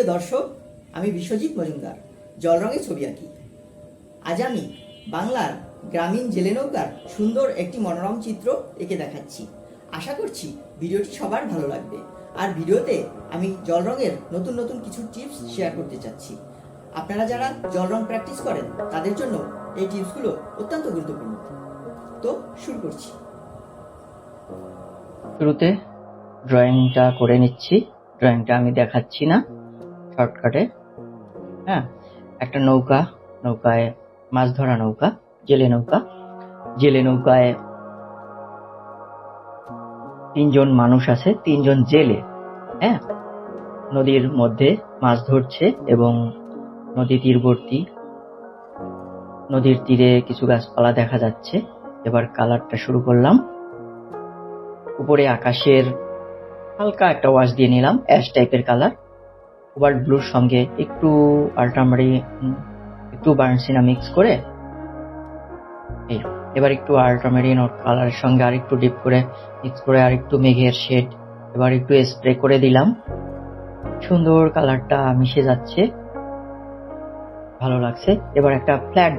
সুপ্রিয় দর্শক, আমি বিশ্বজিৎ মজুমদার জল রঙে ছবি আঁকি। আজ আমি বাংলার গ্রামীণ জেলে নৌকার সুন্দর একটি মনোরম চিত্র এঁকে দেখাচ্ছি। আশা করছি ভিডিওটি সবার ভালো লাগবে। আর ভিডিওতে আমি জল রঙের নতুন নতুন কিছু টিপস শেয়ার করতে চাচ্ছি। আপনারা যারা জল রং প্র্যাকটিস করেন তাদের জন্য এই টিপসগুলো অত্যন্ত গুরুত্বপূর্ণ। তো শুরু করছি। শুরুতে ড্রয়িংটা করে নিচ্ছি। ড্রয়িংটা আমি দেখাচ্ছি না, শর্টকাটে। হ্যাঁ, একটা নৌকায় মাছ ধরা নৌকা, জেলে নৌকায় 3জন মানুষ আছে, 3জন জেলে। হ্যাঁ, নদীর মধ্যে মাছ ধরছে এবং নদী তীরবর্তী, নদীর তীরে কিছু গাছপালা দেখা যাচ্ছে। এবার কালারটা শুরু করলাম। উপরে আকাশের হালকা একটা ওয়াশ দিয়ে নিলাম, অ্যাশ টাইপের কালার। কোবাল্ট ব্লুর সঙ্গে একটু আল্ট্রামারিন, একটু বার্নসিনা মিক্স করে, এবার একটু আল্ট্রামারিন ওর কালারের সঙ্গে আর একটু ডিপ করে মিক্স করে আর একটু মেঘের শেড এবার একটু স্প্রে করে দিলাম। সুন্দর কালারটা মিশে যাচ্ছে, ভালো লাগছে। এবার একটা ফ্ল্যাট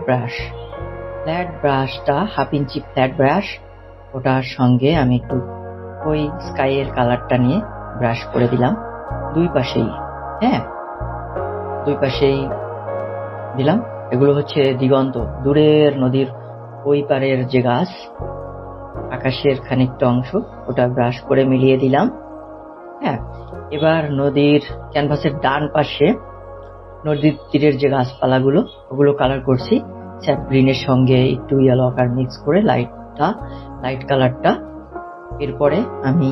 ব্রাশটা 1/2 ইঞ্চি ফ্ল্যাট ব্রাশ, ওটার সঙ্গে আমি একটু ওই স্কাইয়ের কালারটা নিয়ে ব্রাশ করে দিলাম দুই পাশেই। হ্যাঁ, দুই পাশেই দিলাম। এগুলো হচ্ছে দিগন্ত, দূরের নদীর ওই পারের যে গাছ, আকাশের খানিকটা অংশ, ওটা ব্রাশ করে মিলিয়ে দিলাম। হ্যাঁ, এবার নদীর ক্যানভাসের ডান পাশে নদীর তীরের যে গাছপালাগুলো, ওগুলো কালার করছি স্যাপ গ্রিনের সঙ্গে একটু ইয়েলো আকার মিক্স করে, লাইট কালারটা। এরপরে আমি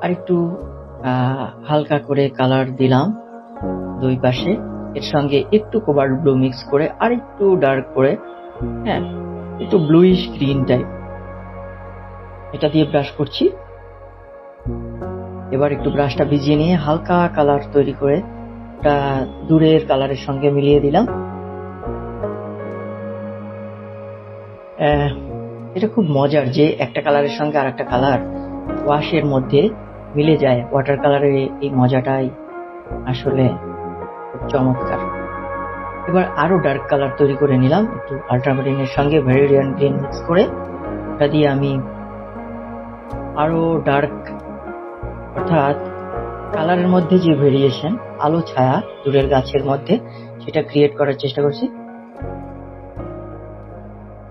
আর একটু হালকা করে কালার দিলাম দুই পাশে, এর সঙ্গে একটু কোবাল্ট ব্লু মিক্স করে আর একটু ডার্ক করে, হ্যাঁ, একটু ব্লুইশ গ্রিন টাইপ, এটা দিয়ে ব্রাশ করছি। এবার একটু ব্রাশটা ভিজিয়ে নিয়ে হালকা কালার তৈরি করে ওটা দূরের কালারের সঙ্গে মিলিয়ে দিলাম। এটা খুব মজার যে একটা কালারের সঙ্গে আর একটা কালার ওয়াশের মধ্যে মিলে যায়। ওয়াটার কালারের এই মজাটাই আসলে খুব চমৎকার। এবার আরো ডার্ক কালার তৈরি করে নিলাম, একটু আল্ট্রামারিনের সঙ্গে ভেরিডিয়ান গ্রিন মিক্স করে, ওটা দিয়ে আমি আরো ডার্ক, অর্থাৎ কালারের মধ্যে যে ভেরিয়েশন, আলো ছায়া দূরের গাছের মধ্যে, সেটা ক্রিয়েট করার চেষ্টা করছি।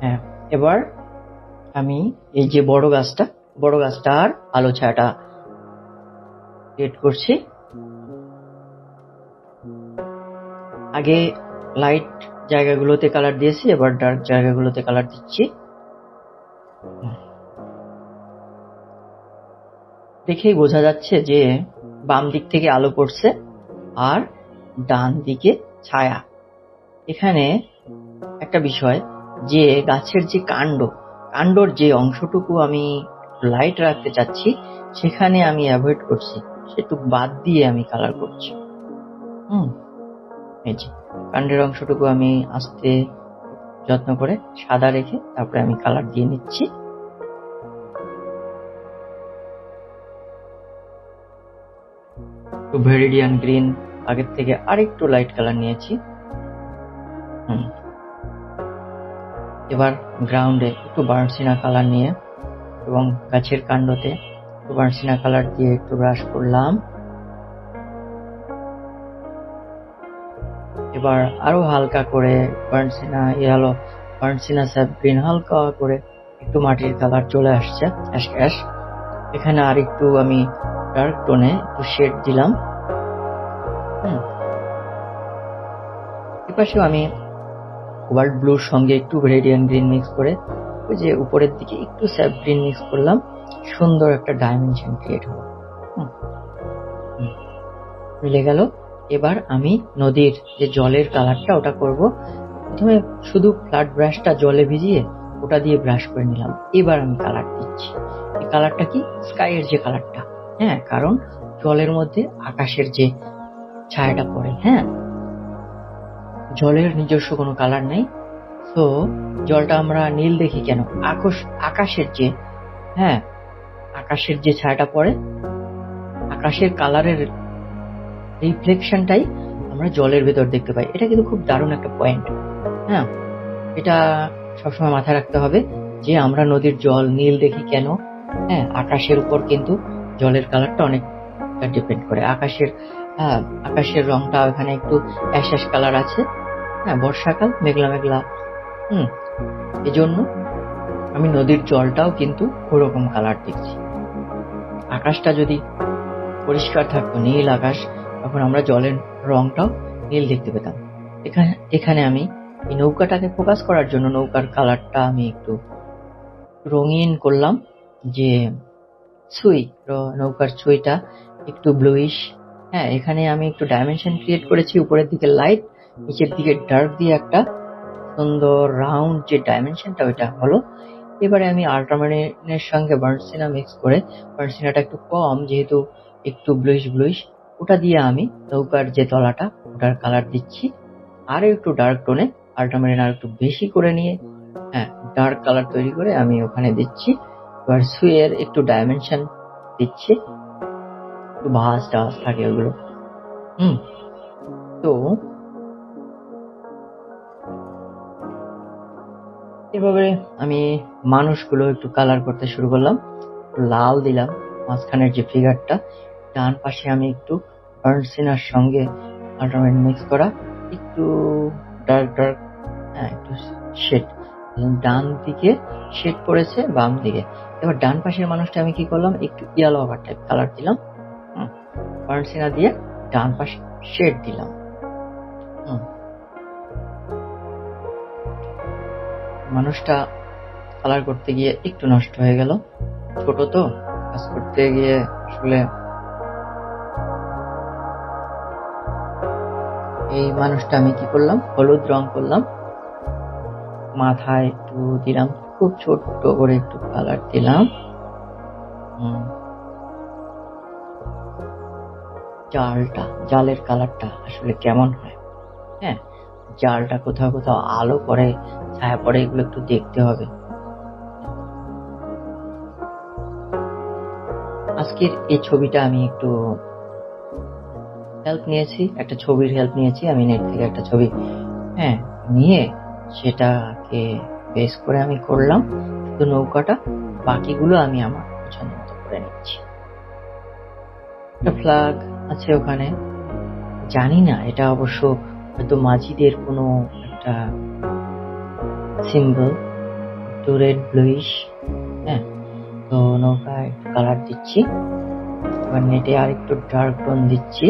হ্যাঁ, এবার আমি এই যে বড় গাছটার আলো ছায়াটা ক্রিয়েট করছি। আগে লাইট জায়গাগুলোতে কালার দিয়েছি, এবার ডার্ক জায়গাগুলোতে কালার দিচ্ছি। দেখেই বোঝা যাচ্ছে যে বাম দিক থেকে আলো পড়ছে আর ডান দিকে ছায়া। এখানে একটা বিষয় যে গাছের যে কাণ্ডর যে অংশটুকু আমি লাইট রাখতে চাচ্ছি, সেখানে আমি অ্যাভয়েড করছি, সেটুকু বাদ দিয়ে আমি কালার করছি। এই যে কাণ্ডের অংশটুকু আমি আস্তে যত্ন করে সাদা রেখে তারপরে আমি কালার দিয়ে নিচ্ছি। ভেরিডিয়ান গ্রিন আগের থেকে আরেকটু লাইট কালার নিয়েছি। এবার গ্রাউন্ডে একটু বার্নসিনা কালার নিয়ে এবং গাছের কাণ্ডতে একটু বার্নসিনা কালার দিয়ে একটু ব্রাশ করলাম। এবার আরো হালকা করে বার্নসিনা স্যাপ গ্রিন হালকা করে একটু মাটির কালার চলে আসছে, অ্যাশ। এখানে আর একটু আমি ডার্ক টোনে একটু শেড দিলাম। এপাশেও আমি কোবাল্ট ব্লুর সঙ্গে একটু ভেরিডিয়ান গ্রিন মিক্স করে ওই যে উপরের দিকে একটু স্যাপ গ্রিন মিক্স করলাম, সুন্দর একটা ডাইমেনশন ক্রিয়েট হলো, মিলে গেল। এবার আমি নদীর যে জলের কালারটা ওটা করব। প্রথমে শুধু ফ্ল্যাট ব্রাশটা জলে ভিজিয়ে ওটা দিয়ে ব্রাশ করে নিলাম। এবার আমি কালার দিচ্ছি। এই কালারটা কি? স্কাইয়ের যে কালারটা। হ্যাঁ, কারণ জলের মধ্যে আকাশের যে ছায়াটা পড়ে, হ্যাঁ, জলের নিজস্ব কোনো কালার নেই। তো জলটা আমরা নীল দেখি কেন? আকাশের যে ছায়াটা পড়ে, আকাশের কালারের রিফ্লেকশনটাই আমরা জলের ভেতর দেখতে পাই। এটা কিন্তু খুব দারুণ একটা পয়েন্ট। হ্যাঁ, এটা সবসময় মাথায় রাখতে হবে যে আমরা নদীর জল নীল দেখি কেন। হ্যাঁ, আকাশের উপর কিন্তু জলের কালারটা অনেকটা ডিপেন্ড করে। আকাশের রংটা এখানে একটু অ্যাশ কালার আছে। হ্যাঁ, বর্ষাকাল, মেঘলা মেঘলা। এজন্য আমি নদীর জলটাও কিন্তু ওরকম কালার দেখছি। আকাশটা যদি পরিষ্কার থাকতো, নীল আকাশ, তখন আমরা জলের রংটাও নীল দেখতে পেতাম। এখানে আমি এই নৌকাটাকে ফোকাস করার জন্য নৌকার কালারটা আমি একটু রঙিন করলাম, যে নৌকার ছুঁইটা একটু ব্লুইশ। হ্যাঁ, এখানে আমি একটু ডাইমেনশন ক্রিয়েট করেছি, উপরের দিকে লাইট, নিচের দিকে ডার্ক দিয়ে একটা সুন্দর রাউন্ড যে ডাইমেনশনটা ওইটা হলো। এবারে আমি আল্ট্রামারিনের সঙ্গে বার্নসিনা মিক্স করে, বার্নসিনাটা একটু কম যেহেতু একটু ব্লুইশ, ওটা দিয়ে আমি নৌকার যে তলাটা ওটার কালার দিচ্ছি। আর একটু ডার্ক টোনে আল্ট্রামারিন আর একটু বেশি করে নিয়ে ডার্ক কালার তৈরি করে আমি ওখানে দিচ্ছি। এবার সুইয়ের একটু ডাইমেনশন দিচ্ছি, একটু ভাঁজ থাকে ওগুলো। তো এভাবে আমি মানুষগুলো একটু কালার করতে শুরু করলাম। লাল দিলাম মাঝখানের যে ফিগারটা, ডান পাশে আমি একটু বার্নসিনার সঙ্গে আল্ট্রামারিন মিক্স করা, একটু ডার্ক একটু শেড, ডান দিকে শেড পড়েছে, বাম দিকে। এবার ডান পাশের মানুষটা আমি কি করলাম, একটু ইয়েলো টাইপ কালার দিলাম, বার্নসিনা দিয়ে ডান পাশে শেড দিলাম। মানুষটা কালার করতে গিয়ে একটু নষ্ট হয়ে গেল, ছোট তো কাজ করতে গিয়ে আসলে। এই মানুষটা আমি কি করলাম, হলুদ রং করলাম, মাথায় একটু দিলাম, খুব ছোট্ট করে একটু কালার দিলাম। জালের কালারটা আসলে কেমন হয়, হ্যাঁ, জালটা কোথাও কোথাও আলো পড়ে, ছায়া পড়ে, এগুলো একটু দেখতে হবে। আজকের এই ছবিটা আমি একটু হেল্প নিয়েছি, একটা ছবির হেল্প নিয়েছি আমি নেট থেকে, একটা ছবি নিয়ে সেটাকে বেস করে আমি করলাম শুধু নৌকাটা, বাকিগুলো আমি আমার পছন্দ মতো করে নিচ্ছি। একটা ফ্ল্যাগ আছে ওখানে, জানি না এটা অবশ্য হয়তো মাঝিদের কোনো একটা সিম্বল, একটু রেড ব্লুইশ। তো নৌকায় একটু কালার দিচ্ছি, এবার নেটে আর একটু ডার্ক টোন দিচ্ছি।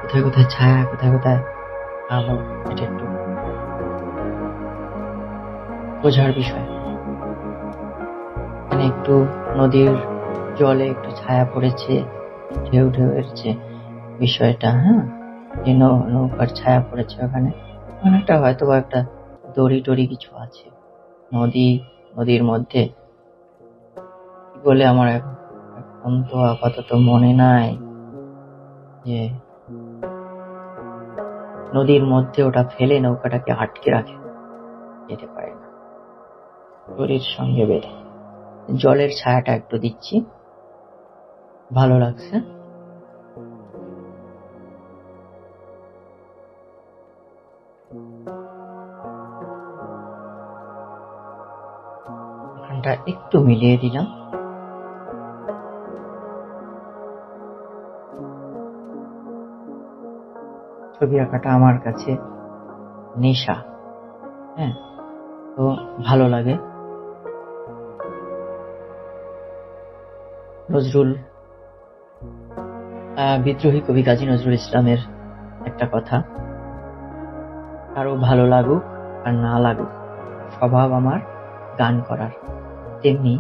কোথায় কোথায় ছায়া, কোথায় কোথায় আলো, এটা একটু বোঝার বিষয়। এখানে একটু নদীর জলে একটু ছায়া পড়েছে, ঢেউয়ের যে বিষয়টা, যে নৌকার ছায়া পড়েছে ওখানে, অনেকটা হয়তো একটা দড়ি টড়ি কিছু আছে নদীর মধ্যে, বলে আমার এখন তো আপাতত মনে নাই, যে নদীর মধ্যে ওটা ফেলে নৌকাটাকে আটকে রাখে, যেতে পারে না, দড়ির সঙ্গে বেঁধে। জলের ছায়াটা একটু দিচ্ছি, ভালো লাগছে। এখানটা একটু মিলিয়ে দিলাম। ছবি আঁকাটা আমার কাছে নেশা, তো ভালো লাগে। বিদ্রোহী কবি কাজী নজরুল ইসলামের একটা কথা, কারো ভালো লাগুক আর না লাগুক, স্বভাব আমার গান করার, তেমনি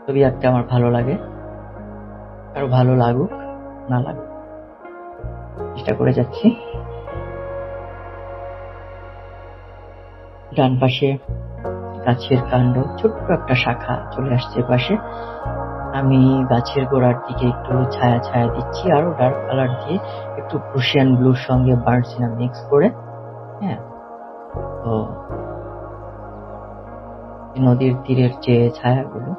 ছবি আঁকতে আমার ভালো লাগে, কারো ভালো লাগুক না লাগুক, চেষ্টা করে যাচ্ছি। ডান পাশে গাছের কাণ্ড, ছোট্ট একটা শাখা চলে আসছে পাশে, আমি গাছের গোড়ার দিকে একটু ছায়া দিচ্ছি, আরো ডার্ক কালার দিয়ে একটু প্রুশিয়ান ব্লুর সঙ্গে বার্নসিনা মিক্স করে। তো এই নদীর তীরের যে ছায়াগুলো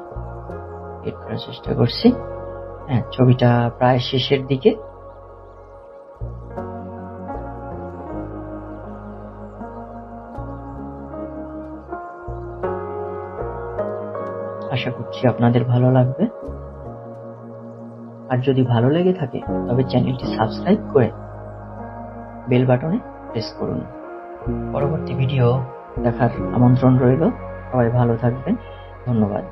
এড করার চেষ্টা করছি। হ্যাঁ, ছবিটা প্রায় শেষের দিকে। আশা করছি আপনাদের ভালো লাগবে। আর যদি ভালো লেগে থাকে তবে চ্যানেলটি সাবস্ক্রাইব করে বেল বাটনে প্রেস করুন। পরবর্তী ভিডিও দেখার আমন্ত্রণ রইল। সবাই ভালো থাকবেন। ধন্যবাদ।